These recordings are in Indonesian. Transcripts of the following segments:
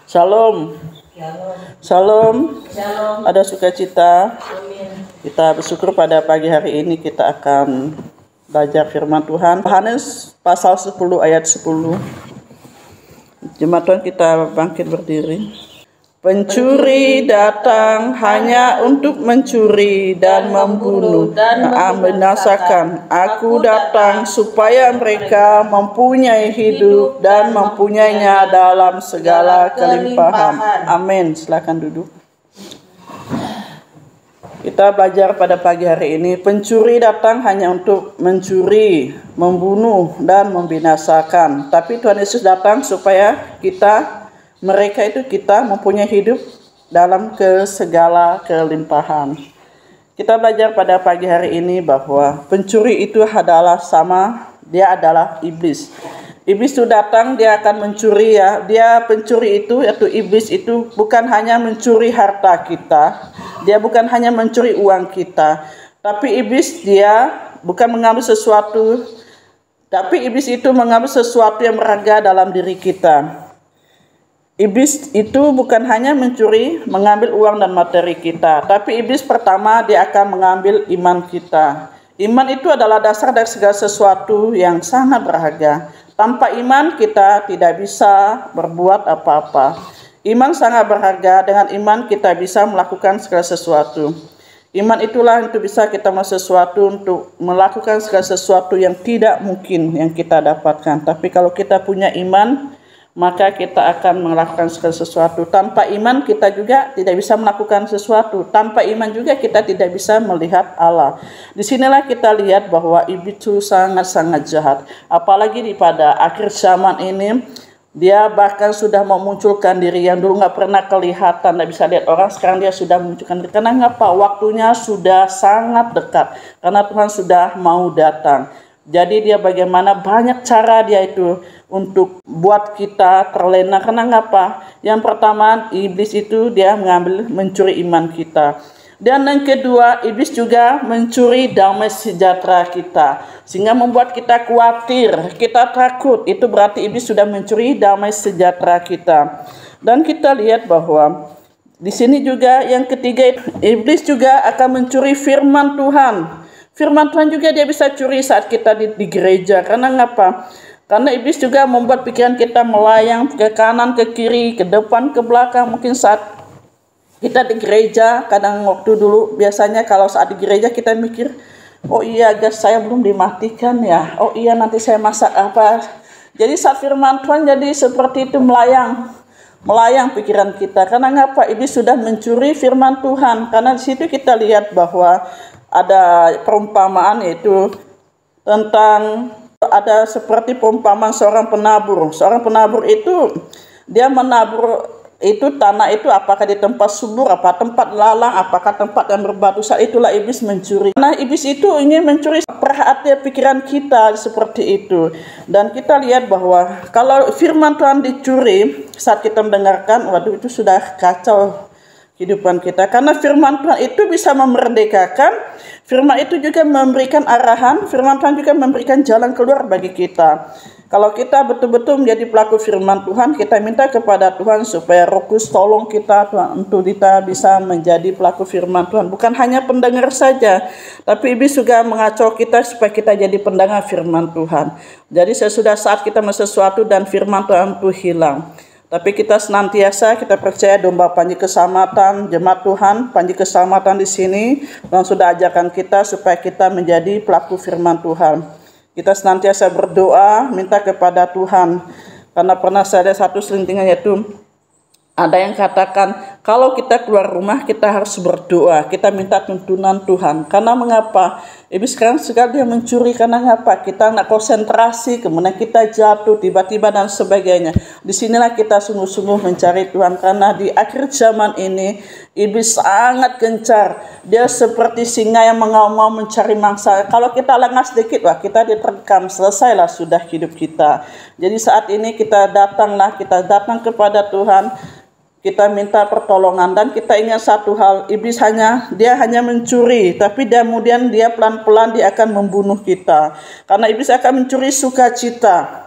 Shalom. Shalom. Ada sukacita. Kita bersyukur pada pagi hari ini kita akan belajar firman Tuhan. Yohanes pasal 10 ayat 10. Jemaat Tuhan, kita bangkit berdiri. Pencuri datang hanya untuk mencuri dan membunuh dan membinasakan. Aku datang supaya mereka mempunyai hidup dan mempunyainya dalam segala kelimpahan. Amin. Silakan duduk. Kita belajar pada pagi hari ini, pencuri datang hanya untuk mencuri, membunuh dan membinasakan. Tapi Tuhan Yesus datang supaya mereka mempunyai hidup dalam segala kelimpahan. Kita belajar pada pagi hari ini bahwa pencuri itu adalah dia adalah iblis. Iblis itu datang, dia akan mencuri ya. Dia pencuri itu, yaitu iblis itu bukan hanya mencuri harta kita. Dia bukan hanya mencuri uang kita. Tapi iblis dia bukan mengambil sesuatu. Tapi iblis itu mengambil sesuatu yang berharga dalam diri kita. Iblis itu bukan hanya mencuri, mengambil uang dan materi kita. Tapi iblis pertama dia akan mengambil iman kita. Iman itu adalah dasar dari segala sesuatu yang sangat berharga. Tanpa iman kita tidak bisa berbuat apa-apa. Iman sangat berharga. Dengan iman kita bisa melakukan segala sesuatu. Iman itulah yang bisa kita melakukan sesuatu untuk melakukan segala sesuatu yang tidak mungkin yang kita dapatkan. Tapi kalau kita punya iman, maka kita akan melakukan segala sesuatu. Tanpa iman kita juga tidak bisa melakukan sesuatu. Tanpa iman juga kita tidak bisa melihat Allah. Disinilah kita lihat bahwa iblis itu sangat-sangat jahat. Apalagi pada akhir zaman ini, dia bahkan sudah memunculkan diri yang dulu nggak pernah kelihatan, nggak bisa lihat orang. Sekarang dia sudah memunculkan diri. Karena ngapa? Waktunya sudah sangat dekat. Karena Tuhan sudah mau datang. Jadi dia bagaimana banyak cara dia itu untuk buat kita terlena. Karena ngapa? Yang pertama, iblis itu dia mencuri iman kita. Dan yang kedua, iblis juga mencuri damai sejahtera kita. Sehingga membuat kita khawatir, kita takut. Itu berarti iblis sudah mencuri damai sejahtera kita. Dan kita lihat bahwa di sini juga yang ketiga, iblis juga akan mencuri firman Tuhan. Firman Tuhan juga dia bisa curi saat kita di gereja. Karena ngapa? Karena iblis juga membuat pikiran kita melayang ke kanan, ke kiri, ke depan, ke belakang. Mungkin saat kita di gereja, kadang waktu dulu biasanya kalau saat di gereja kita mikir, oh iya gas saya belum dimatikan ya. Oh iya nanti saya masak apa. Jadi saat firman Tuhan jadi seperti itu melayang pikiran kita. Karena ngapa? Iblis sudah mencuri firman Tuhan. Karena di situ kita lihat bahwa ada perumpamaan, yaitu tentang ada seperti perumpamaan seorang penabur. Seorang penabur itu dia menabur itu tanah itu apakah di tempat subur, apa tempat lalang, apakah tempat yang berbatu. Saat itulah iblis mencuri. Nah, iblis itu ingin mencuri perhatian pikiran kita seperti itu. Dan kita lihat bahwa kalau firman Tuhan dicuri saat kita mendengarkan, waduh itu sudah kacau kehidupan kita. Karena firman Tuhan itu bisa memerdekakan, firman itu juga memberikan arahan, firman Tuhan juga memberikan jalan keluar bagi kita. Kalau kita betul-betul menjadi pelaku firman Tuhan, kita minta kepada Tuhan supaya Roh Kudus tolong kita Tuhan, untuk kita bisa menjadi pelaku firman Tuhan. Bukan hanya pendengar saja, tapi iblis juga mengacau kita supaya kita jadi pendengar firman Tuhan. Jadi sesudah saat kita melakukan sesuatu dan firman Tuhan itu hilang. Tapi kita senantiasa kita percaya domba panji keselamatan, jemaat Tuhan, panji keselamatan di sini Tuhan sudah ajarkan kita supaya kita menjadi pelaku firman Tuhan. Kita senantiasa berdoa, minta kepada Tuhan. Karena pernah saya ada satu selentingan, yaitu ada yang katakan, kalau kita keluar rumah kita harus berdoa, kita minta tuntunan Tuhan. Karena mengapa? Iblis sekarang sekali dia mencuri. Karena ngapa? Kita nak konsentrasi, kemudian kita jatuh tiba-tiba dan sebagainya. Disinilah kita sungguh-sungguh mencari Tuhan. Karena di akhir zaman ini iblis sangat gencar. Dia seperti singa yang mau mencari mangsa. Kalau kita lengah sedikit, wah kita diterkam, selesailah sudah hidup kita. Jadi saat ini kita datang kepada Tuhan. Kita minta pertolongan dan kita ingat satu hal, iblis hanya mencuri, tapi kemudian dia pelan-pelan dia akan membunuh kita. Karena iblis akan mencuri sukacita.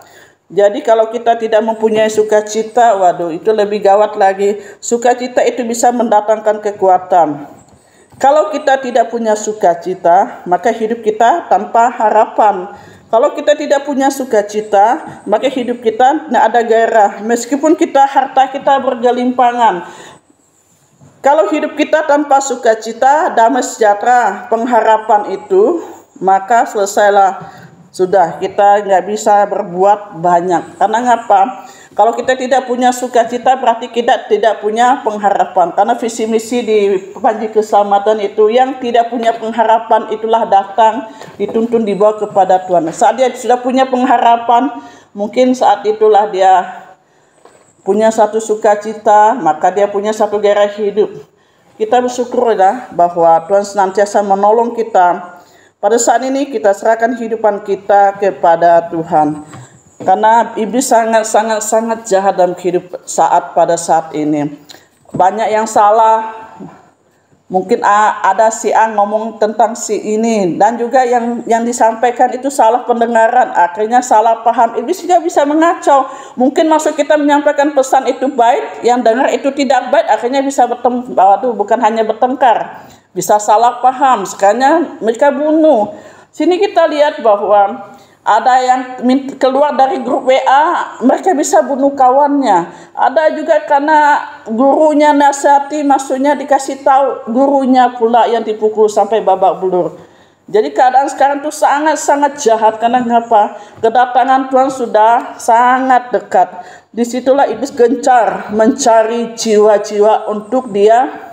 Jadi kalau kita tidak mempunyai sukacita, waduh itu lebih gawat lagi. Sukacita itu bisa mendatangkan kekuatan. Kalau kita tidak punya sukacita, maka hidup kita tanpa harapan. Kalau kita tidak punya sukacita, maka hidup kita tidak ada gairah. Meskipun harta kita bergelimpangan. Kalau hidup kita tanpa sukacita, damai sejahtera, pengharapan itu, maka selesailah. Sudah, kita nggak bisa berbuat banyak. Karena ngapa? Kalau kita tidak punya sukacita, berarti kita tidak punya pengharapan. Karena visi misi di Panji Keselamatan itu, yang tidak punya pengharapan itulah datang, dituntun dibawa kepada Tuhan. Saat dia sudah punya pengharapan, mungkin saat itulah dia punya satu sukacita, maka dia punya satu gairah hidup. Kita bersyukur ya bahwa Tuhan senantiasa menolong kita. Pada saat ini kita serahkan kehidupan kita kepada Tuhan. Karena iblis sangat jahat dalam hidup pada saat ini. Banyak yang salah. Mungkin ada si A ngomong tentang si ini, dan juga yang disampaikan itu salah pendengaran, akhirnya salah paham. Iblis juga bisa mengacau. Mungkin maksud kita menyampaikan pesan itu baik, yang dengar itu tidak baik, akhirnya bisa bukan hanya bertengkar, bisa salah paham, sekalinya mereka bunuh. Sini kita lihat bahwa ada yang keluar dari grup WA, mereka bisa bunuh kawannya. Ada juga karena gurunya nasihati, maksudnya dikasih tahu, gurunya pula yang dipukul sampai babak belur. Jadi keadaan sekarang itu sangat jahat. Karena ngapa? Kedatangan Tuhan sudah sangat dekat. Disitulah iblis gencar mencari jiwa-jiwa untuk dia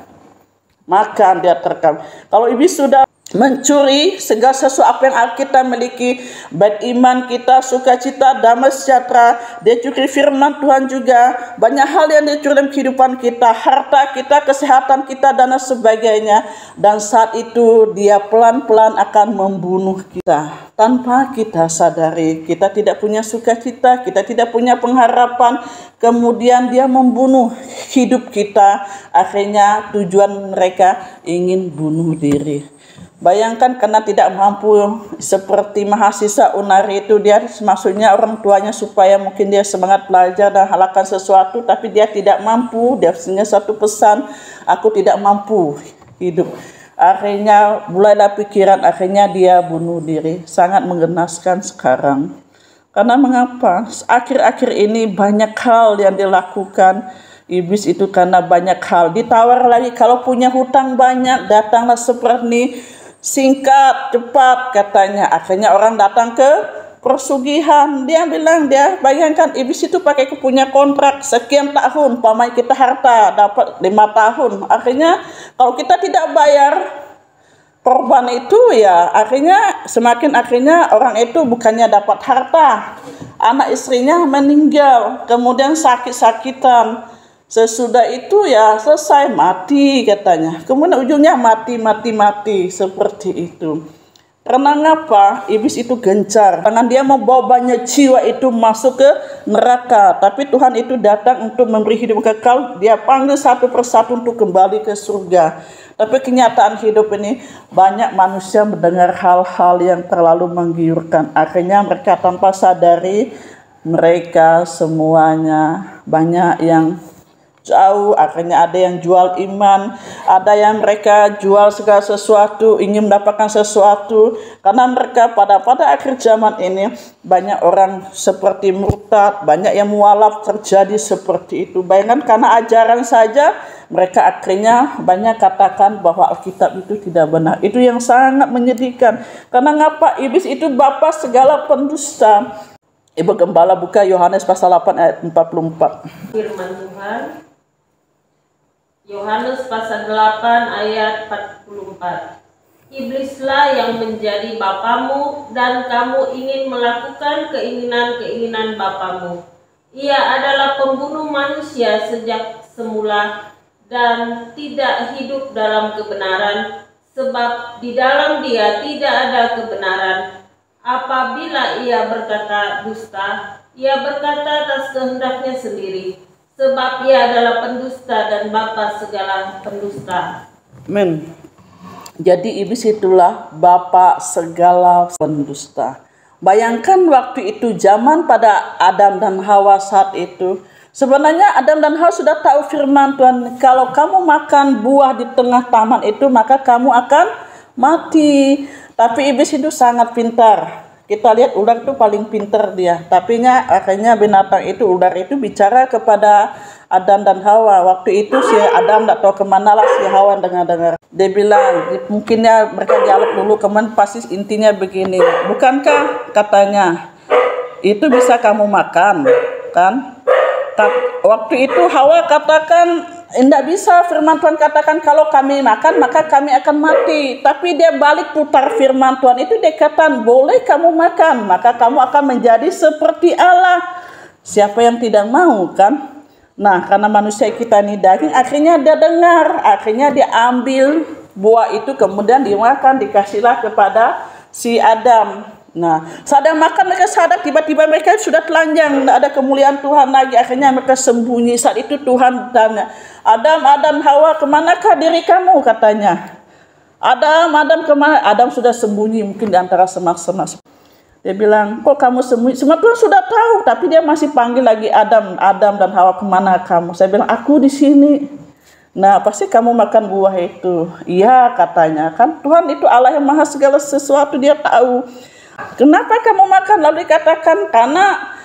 makan, dia terkam. Kalau iblis sudah mencuri segala sesuatu apa yang kita miliki, baik iman kita, sukacita, damai sejahtera, dia curi firman Tuhan juga, banyak hal yang dia curi dalam kehidupan kita, harta kita, kesehatan kita, dan sebagainya. Dan saat itu dia pelan-pelan akan membunuh kita tanpa kita sadari. Kita tidak punya sukacita, kita tidak punya pengharapan, kemudian dia membunuh hidup kita. Akhirnya tujuan mereka ingin bunuh diri. Bayangkan karena tidak mampu, seperti mahasiswa Unari itu, dia maksudnya orang tuanya supaya mungkin dia semangat belajar dan halakan sesuatu, tapi dia tidak mampu. Dia punya satu pesan, aku tidak mampu hidup. Akhirnya mulailah pikiran, akhirnya dia bunuh diri. Sangat menggenaskan sekarang. Karena mengapa? Akhir-akhir ini banyak hal yang dilakukan iblis itu, karena banyak hal. Ditawar lagi, kalau punya hutang banyak, datanglah seperti singkat, cepat katanya. Akhirnya orang datang ke persugihan. Dia bilang, dia bayangkan iblis itu pakai punya kontrak sekian tahun. Pamai kita harta dapat 5 tahun. Akhirnya kalau kita tidak bayar korban itu, ya akhirnya akhirnya orang itu bukannya dapat harta, anak istrinya meninggal, kemudian sakit-sakitan. Sesudah itu ya selesai, mati katanya. Kemudian ujungnya mati seperti itu. Karena ngapa? Iblis itu gencar. Karena dia mau bawa banyak jiwa itu masuk ke neraka. Tapi Tuhan itu datang untuk memberi hidup kekal. Dia panggil satu persatu untuk kembali ke surga. Tapi kenyataan hidup ini, banyak manusia mendengar hal-hal yang terlalu menggiurkan. Akhirnya mereka tanpa sadari, mereka semuanya banyak yang jauh. Akhirnya ada yang jual iman, ada yang mereka jual segala sesuatu, ingin mendapatkan sesuatu. Karena mereka pada akhir zaman ini banyak orang seperti murtad, banyak yang mualaf terjadi seperti itu. Bayangkan karena ajaran saja mereka akhirnya banyak katakan bahwa Alkitab itu tidak benar. Itu yang sangat menyedihkan. Karena ngapa? Iblis itu bapa segala pendusta. Ibu Gembala buka Yohanes pasal 8 ayat 44. Firman Tuhan, Yohanes pasal 8 ayat 44. Iblislah yang menjadi bapamu, dan kamu ingin melakukan keinginan-keinginan bapamu. Ia adalah pembunuh manusia sejak semula dan tidak hidup dalam kebenaran, sebab di dalam dia tidak ada kebenaran. Apabila ia berkata dusta, ia berkata atas kehendaknya sendiri, sebab ia adalah pendusta dan bapa segala pendusta. Amin. Jadi iblis itulah bapa segala pendusta. Bayangkan waktu itu zaman pada Adam dan Hawa saat itu. Sebenarnya Adam dan Hawa sudah tahu firman Tuhan, kalau kamu makan buah di tengah taman itu maka kamu akan mati. Tapi iblis itu sangat pintar. Kita lihat ular itu paling pintar dia. Tapi akhirnya binatang itu, ular itu bicara kepada Adam dan Hawa. Waktu itu si Adam tidak tahu kemana lah, si Hawa dengar-dengar. Dia bilang, mungkinnya mereka dialog dulu, kemudian pasti intinya begini. Bukankah katanya, itu bisa kamu makan, kan? Waktu itu Hawa katakan, tidak bisa, firman Tuhan katakan kalau kami makan maka kami akan mati. Tapi dia balik putar firman Tuhan itu, dia katakan boleh kamu makan, maka kamu akan menjadi seperti Allah. Siapa yang tidak mau, kan? Nah, karena manusia kita ini daging, akhirnya dia dengar, akhirnya dia ambil buah itu, kemudian dimakan, dikasihlah kepada si Adam. Nah, sadar makan, mereka sadar, tiba-tiba mereka sudah telanjang, tidak ada kemuliaan Tuhan lagi. Akhirnya mereka sembunyi. Saat itu Tuhan tanya, Adam, Hawa, kemanakah diri kamu? Katanya, Adam, kemana? Adam sudah sembunyi, mungkin di antara semak-semak. Dia bilang, kok kamu sembunyi? Semua Tuhan sudah tahu, tapi dia masih panggil lagi Adam dan Hawa, kemana kamu? Saya bilang, aku di sini. Nah, pasti kamu makan buah itu. Iya, katanya, kan Tuhan itu Allah yang maha segala sesuatu, dia tahu. Kenapa kamu makan? Lalu dikatakan, karena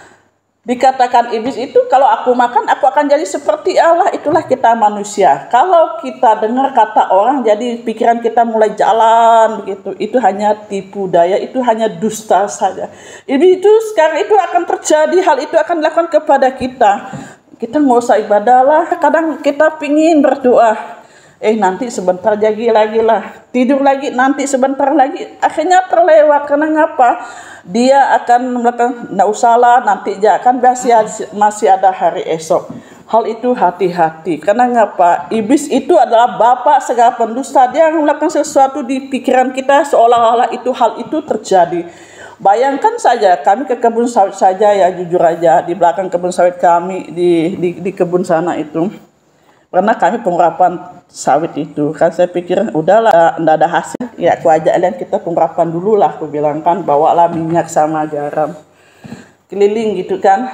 dikatakan iblis itu, kalau aku makan aku akan jadi seperti Allah. Itulah kita manusia. Kalau kita dengar kata orang, jadi pikiran kita mulai jalan begitu. Itu hanya tipu daya, itu hanya dusta saja. Iblis itu sekarang itu akan terjadi, hal itu akan dilakukan kepada kita. Kita nggak usah ibadah lah. Kadang kita pingin berdoa, nanti sebentar lagi lah, tidur lagi, nanti sebentar lagi, akhirnya terlewat. Karena ngapa? Dia akan melakukan, nggak usah lah, nanti aja, kan masih ada hari esok. Hal itu hati-hati. Karena ngapa? Iblis itu adalah bapak segala pendusta. Dia melakukan sesuatu di pikiran kita seolah-olah hal itu terjadi. Bayangkan saja, kami ke kebun sawit saja ya, jujur aja, di belakang kebun sawit kami, di kebun sana itu. Karena kami pengurapan sawit itu, kan saya pikir udahlah, enggak ada hasil, ya aku ajak kalian kita pengurapan dulu lah, aku bilang kan, bawalah minyak sama garam keliling gitu kan.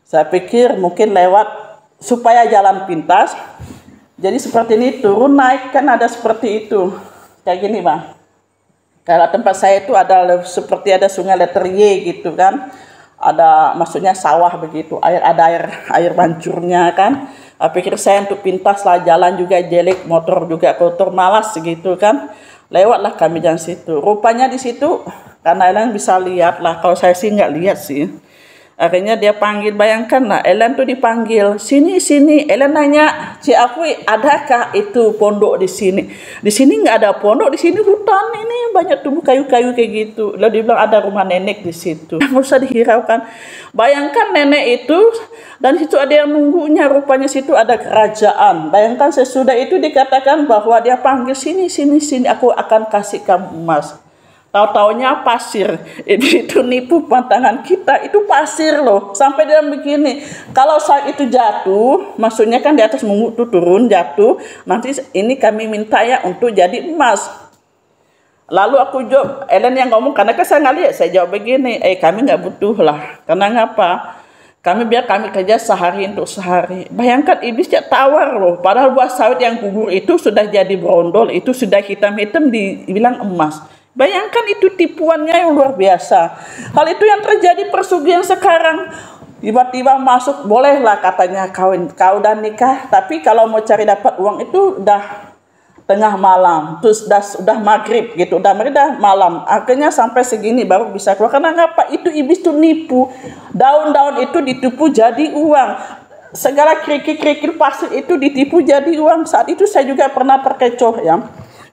Saya pikir mungkin lewat supaya jalan pintas, jadi seperti ini, turun naik kan ada seperti itu, kayak gini bang. Kalau tempat saya itu ada seperti ada sungai letter Y gitu kan, ada maksudnya sawah begitu, ada air mancurnya kan. Pikir saya untuk pintas lah, jalan juga jelek, motor juga kotor, malas gitu kan. Lewatlah kami jalan situ. Rupanya di situ, karena Ellen bisa lihat lah, kalau saya sih nggak lihat sih. Akhirnya dia panggil, bayangkan lah, Ellen tuh dipanggil, sini. Ellen nanya, si Afwi, adakah itu pondok di sini? Di sini nggak ada pondok, di sini hutan ini, banyak tumbuh kayu-kayu kayak gitu. Lalu dia bilang ada rumah nenek di situ. Nggak usah dihiraukan. Bayangkan nenek itu, dan situ ada yang nunggunya, rupanya situ ada kerajaan. Bayangkan sesudah itu dikatakan bahwa dia panggil, sini, aku akan kasih kamu emas. Tahu-taunya pasir. Itu nipu pantangan kita, itu pasir loh. Sampai dia begini, kalau saat itu jatuh, maksudnya kan di atas mungut tuh turun, jatuh, nanti ini kami minta ya untuk jadi emas. Lalu aku jawab, Ellen yang ngomong, karena kan saya nggak lihat, saya jawab begini, kami nggak butuh lah. Karena ngapa? Kami kerja sehari untuk sehari. Bayangkan iblis dia tawar loh. Padahal buah sawit yang gugur itu sudah jadi brondol, itu sudah hitam-hitam dibilang emas. Bayangkan itu tipuannya yang luar biasa. Hal itu yang terjadi persugihan sekarang. Tiba-tiba masuk, bolehlah katanya kau dan nikah, tapi kalau mau cari dapat uang itu udah tengah malam, terus udah maghrib gitu, udah malam. Akhirnya sampai segini baru bisa keluar. Karena apa? Itu iblis tuh nipu. Daun-daun itu ditipu jadi uang. Segala kerikil-kerikil pasir itu ditipu jadi uang. Saat itu saya juga pernah terkecoh ya.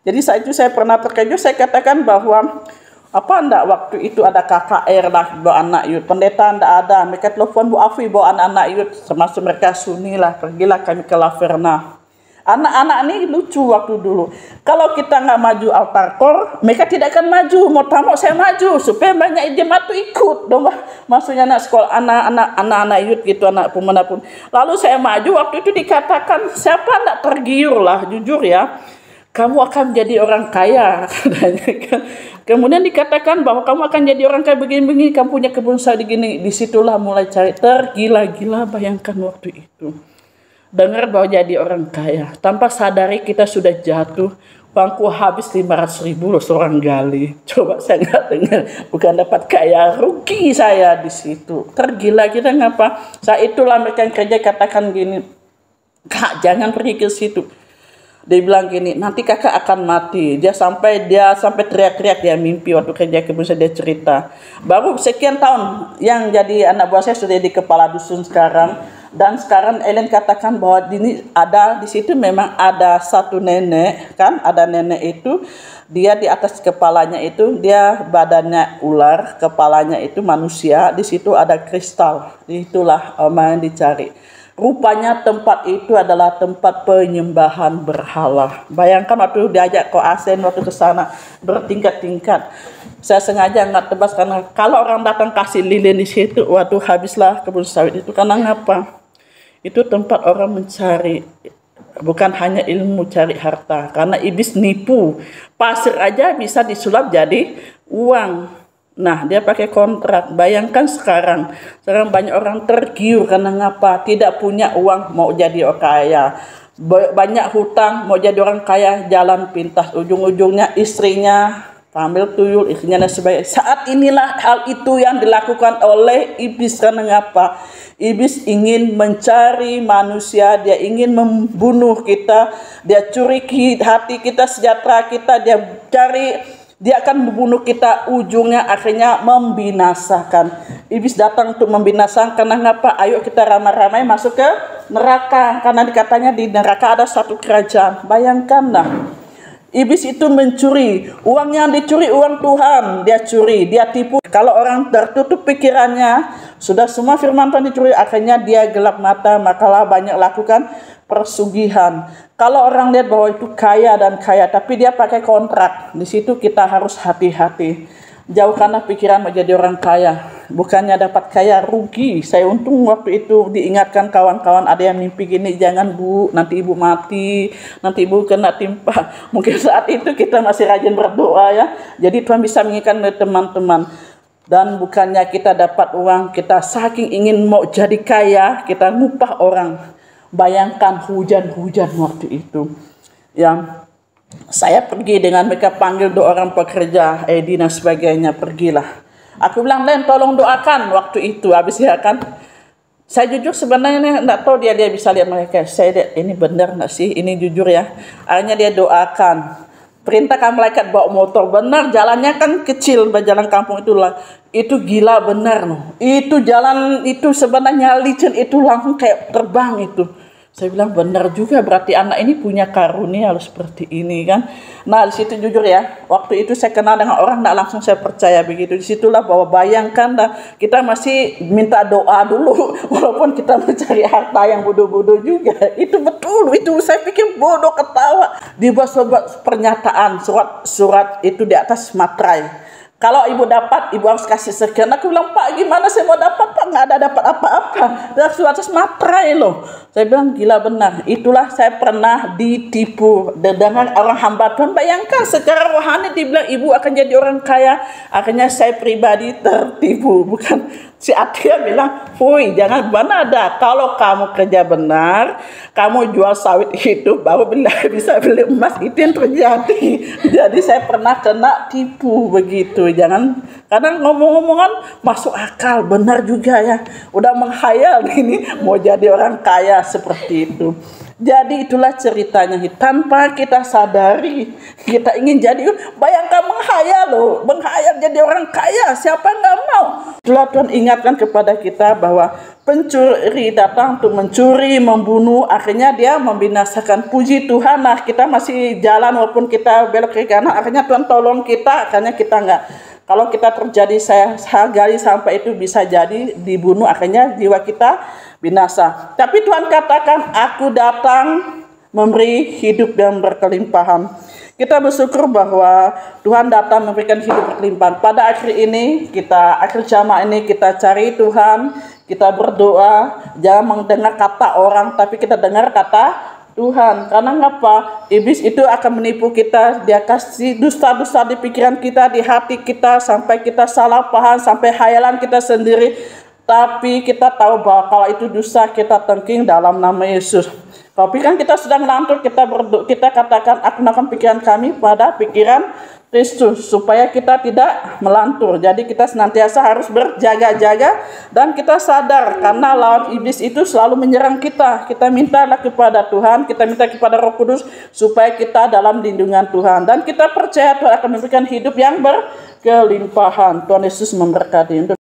Jadi saat itu saya pernah terkecoh, saya katakan bahwa waktu itu ada KKR lah bawa anak yud, pendeta enggak ada, mereka telepon Bu Afi bawa anak-anak yud, termasuk mereka Sunni lah, pergilah kami ke Laverna. Anak-anak ini lucu waktu dulu, kalau kita nggak maju altar call, mereka tidak akan maju. Mau tamu saya maju supaya banyak jemaat tuh ikut dong, maksudnya anak sekolah, anak-anak yud gitu, anak pemuda pun. Lalu saya maju, waktu itu dikatakan siapa enggak tergiur lah, jujur ya, kamu akan menjadi orang kaya katanya kan. Kemudian dikatakan bahwa kamu akan jadi orang kaya begini-begini, kamu punya kebun sawit begini. Disitulah mulai cari, tergila-gila. Bayangkan waktu itu dengar bahwa jadi orang kaya, tanpa sadari kita sudah jatuh. Uangku habis 500.000 loh seorang gali. Coba saya nggak dengar, bukan dapat kaya, rugi saya di situ. Tergila kita ngapa? Saat itulah mereka yang kerja katakan gini, Kak jangan pergi ke situ. Dia bilang gini, nanti kakak akan mati. Dia sampai teriak-teriak, dia mimpi waktu kerja kebun saya, dia cerita. Baru sekian tahun yang jadi anak buah saya sudah di kepala dusun sekarang. Dan sekarang Ellen katakan bahwa di situ memang ada satu nenek, kan? Ada nenek itu, dia di atas kepalanya itu dia badannya ular, kepalanya itu manusia. Di situ ada kristal. Itulah yang dicari. Rupanya tempat itu adalah tempat penyembahan berhala. Bayangkan waktu diajak ke Asen, waktu ke sana bertingkat-tingkat. Saya sengaja nggak tebas karena kalau orang datang kasih lilin di situ, waduh habislah kebun sawit itu. Karena ngapa? Itu tempat orang mencari, bukan hanya ilmu, cari harta. Karena iblis nipu, pasir aja bisa disulap jadi uang. Nah, dia pakai kontrak. Bayangkan sekarang banyak orang tergiur karena ngapa? Tidak punya uang mau jadi orang kaya. Banyak hutang mau jadi orang kaya, jalan pintas. Ujung-ujungnya istrinya ambil tuyul, istrinya dan sebagainya. Saat inilah hal itu yang dilakukan oleh iblis. Karena ngapa? Iblis ingin mencari manusia, dia ingin membunuh kita, dia curi hati kita, sejahtera kita, dia akan membunuh kita, ujungnya akhirnya membinasakan. Iblis datang untuk membinasakan. Karena ngapa? Ayo kita ramai-ramai masuk ke neraka. Karena dikatanya di neraka ada satu kerajaan. Bayangkanlah. Iblis itu mencuri, uang yang dicuri uang Tuhan, dia curi, dia tipu. Kalau orang tertutup pikirannya, sudah semua firman Tuhan dicuri, akhirnya dia gelap mata, makalah banyak lakukan persugihan. Kalau orang lihat bahwa itu kaya dan kaya, tapi dia pakai kontrak, di situ kita harus hati-hati. Jauhkanlah pikiran menjadi orang kaya, bukannya dapat kaya, rugi. Saya untung waktu itu diingatkan kawan-kawan, ada yang mimpi gini, jangan bu, nanti ibu mati, nanti ibu kena timpa. Mungkin saat itu kita masih rajin berdoa ya. Jadi Tuhan bisa mengingatkan teman-teman. Dan bukannya kita dapat uang, kita saking ingin mau jadi kaya, kita ngupah orang. Bayangkan hujan-hujan waktu itu. Yang saya pergi dengan mereka panggil 2 orang pekerja, Edi dan sebagainya, pergilah. Aku bilang, Len tolong doakan waktu itu. Habis ya kan, saya jujur sebenarnya enggak tahu dia bisa lihat mereka. Saya lihat ini benar enggak sih, ini jujur ya. Akhirnya dia doakan. Perintahkan malaikat bawa motor, benar jalannya kan kecil, jalan kampung itulah. Itu gila benar loh. Itu jalan itu sebenarnya licin, itu langsung kayak terbang itu. Saya bilang benar juga, berarti anak ini punya karunia harus seperti ini kan. Nah di situ jujur ya, waktu itu saya kenal dengan orang, tidak langsung saya percaya begitu. Disitulah bahwa bayangkan kita masih minta doa dulu, walaupun kita mencari harta yang bodoh-bodoh juga. Itu betul, itu saya pikir bodoh, ketawa. Dibuat pernyataan surat itu di atas materai. Kalau ibu dapat, ibu harus kasih sekian. Aku bilang, Pak gimana saya mau dapat, Pak? Nggak ada dapat apa-apa. Dan atas materai loh. Saya bilang, gila benar. Itulah saya pernah ditipu dengan orang hamba Tuhan. Bayangkan secara rohani dibilang, ibu akan jadi orang kaya. Akhirnya saya pribadi tertipu. Bukan si Atia bilang, Fui jangan mana ada. Kalau kamu kerja benar, kamu jual sawit hidup, baru bisa beli emas. Itu yang terjadi. Jadi saya pernah kena tipu begitu. Jangan, kadang ngomong-ngomongan masuk akal, benar juga ya. Udah menghayal ini mau jadi orang kaya seperti itu. Jadi itulah ceritanya, tanpa kita sadari kita ingin jadi, bayangkan menghayal loh, menghayal jadi orang kaya, siapa nggak mau. Itulah Tuhan ingatkan kepada kita bahwa pencuri datang untuk mencuri, membunuh, akhirnya dia membinasakan. Puji Tuhan, nah kita masih jalan walaupun kita belok ke kanan, akhirnya Tuhan tolong kita, akhirnya kita nggak. Kalau kita terjadi, saya gali sampai itu bisa jadi dibunuh, akhirnya jiwa kita binasa. Tapi Tuhan katakan, aku datang memberi hidup yang berkelimpahan. Kita bersyukur bahwa Tuhan datang memberikan hidup berkelimpahan. Pada akhir jamaah ini kita cari Tuhan, kita berdoa, jangan mendengar kata orang, tapi kita dengar kata Tuhan. Karena ngapa? iblis itu akan menipu kita. Dia kasih dusta-dusta di pikiran kita, di hati kita, sampai kita salah paham, sampai hayalan kita sendiri. Tapi kita tahu bahwa kalau itu dusta, kita tengking dalam nama Yesus. Kalau pikiran kita sedang melantur, kita katakan, akunkan pikiran kami pada pikiran Kristus, supaya kita tidak melantur. Jadi kita senantiasa harus berjaga-jaga, dan kita sadar karena lawan iblis itu selalu menyerang kita. Kita mintalah kepada Tuhan, kita minta kepada Roh Kudus supaya kita dalam lindungan Tuhan, dan kita percaya Tuhan akan memberikan hidup yang berkelimpahan. Tuhan Yesus memberkati.